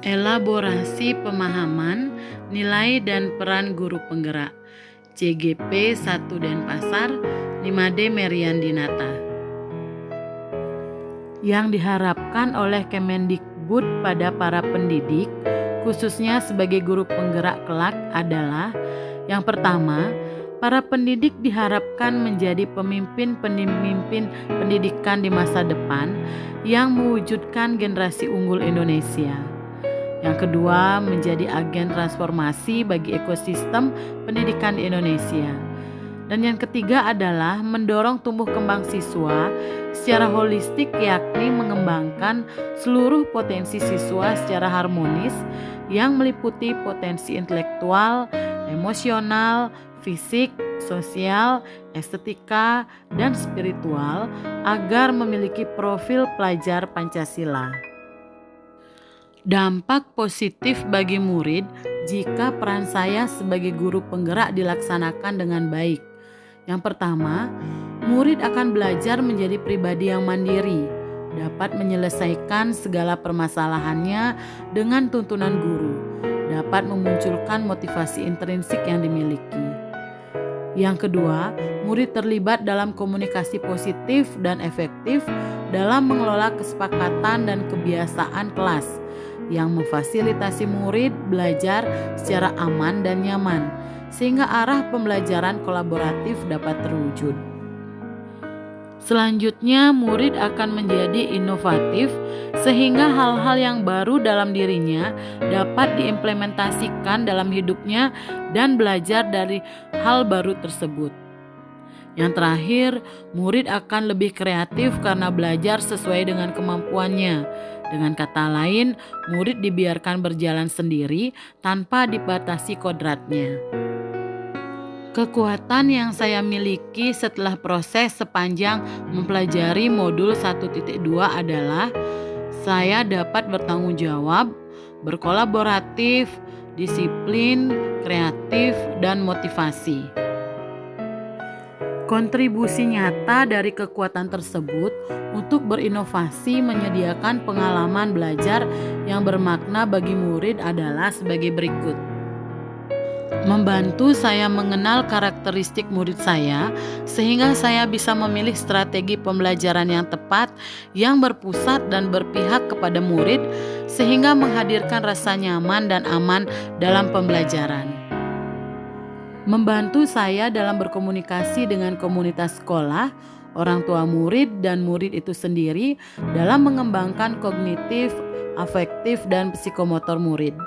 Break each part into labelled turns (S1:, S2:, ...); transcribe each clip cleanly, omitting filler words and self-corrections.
S1: Elaborasi pemahaman, nilai dan peran guru penggerak. CGP 1 Denpasar, 5D Meriandinata. Yang diharapkan oleh Kemendikbud pada para pendidik, khususnya sebagai guru penggerak kelak adalah: yang pertama, para pendidik diharapkan menjadi pemimpin-pemimpin pendidikan di masa depan yang mewujudkan generasi unggul Indonesia. Yang kedua, menjadi agen transformasi bagi ekosistem pendidikan di Indonesia. Dan yang ketiga adalah mendorong tumbuh kembang siswa secara holistik, yakni mengembangkan seluruh potensi siswa secara harmonis yang meliputi potensi intelektual, emosional, fisik, sosial, estetika, dan spiritual agar memiliki profil pelajar Pancasila. Dampak positif bagi murid jika peran saya sebagai guru penggerak dilaksanakan dengan baik. Yang pertama, murid akan belajar menjadi pribadi yang mandiri, dapat menyelesaikan segala permasalahannya dengan tuntunan guru, dapat memunculkan motivasi intrinsik yang dimiliki. Yang kedua, murid terlibat dalam komunikasi positif dan efektif dalam mengelola kesepakatan dan kebiasaan kelas yang memfasilitasi murid belajar secara aman dan nyaman, sehingga arah pembelajaran kolaboratif dapat terwujud. Selanjutnya, murid akan menjadi inovatif sehingga hal-hal yang baru dalam dirinya dapat diimplementasikan dalam hidupnya dan belajar dari hal baru tersebut. Yang terakhir, murid akan lebih kreatif karena belajar sesuai dengan kemampuannya. Dengan kata lain, murid dibiarkan berjalan sendiri tanpa dibatasi kodratnya. Kekuatan yang saya miliki setelah proses sepanjang mempelajari modul 1.2 adalah saya dapat bertanggung jawab, berkolaboratif, disiplin, kreatif, dan motivasi. Kontribusi nyata dari kekuatan tersebut untuk berinovasi menyediakan pengalaman belajar yang bermakna bagi murid adalah sebagai berikut. Membantu saya mengenal karakteristik murid saya sehingga saya bisa memilih strategi pembelajaran yang tepat yang berpusat dan berpihak kepada murid sehingga menghadirkan rasa nyaman dan aman dalam pembelajaran. Membantu saya dalam berkomunikasi dengan komunitas sekolah, orang tua murid, dan murid itu sendiri dalam mengembangkan kognitif, afektif, dan psikomotor murid.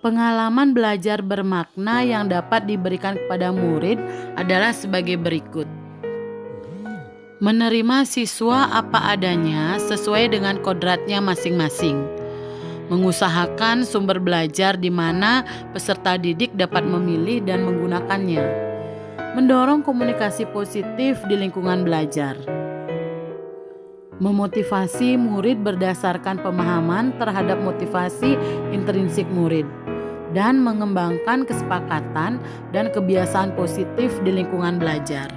S1: Pengalaman belajar bermakna yang dapat diberikan kepada murid adalah sebagai berikut. Menerima siswa apa adanya sesuai dengan kodratnya masing-masing. Mengusahakan sumber belajar di mana peserta didik dapat memilih dan menggunakannya. Mendorong komunikasi positif di lingkungan belajar. Memotivasi murid berdasarkan pemahaman terhadap motivasi intrinsik murid. Dan mengembangkan kesepakatan dan kebiasaan positif di lingkungan belajar.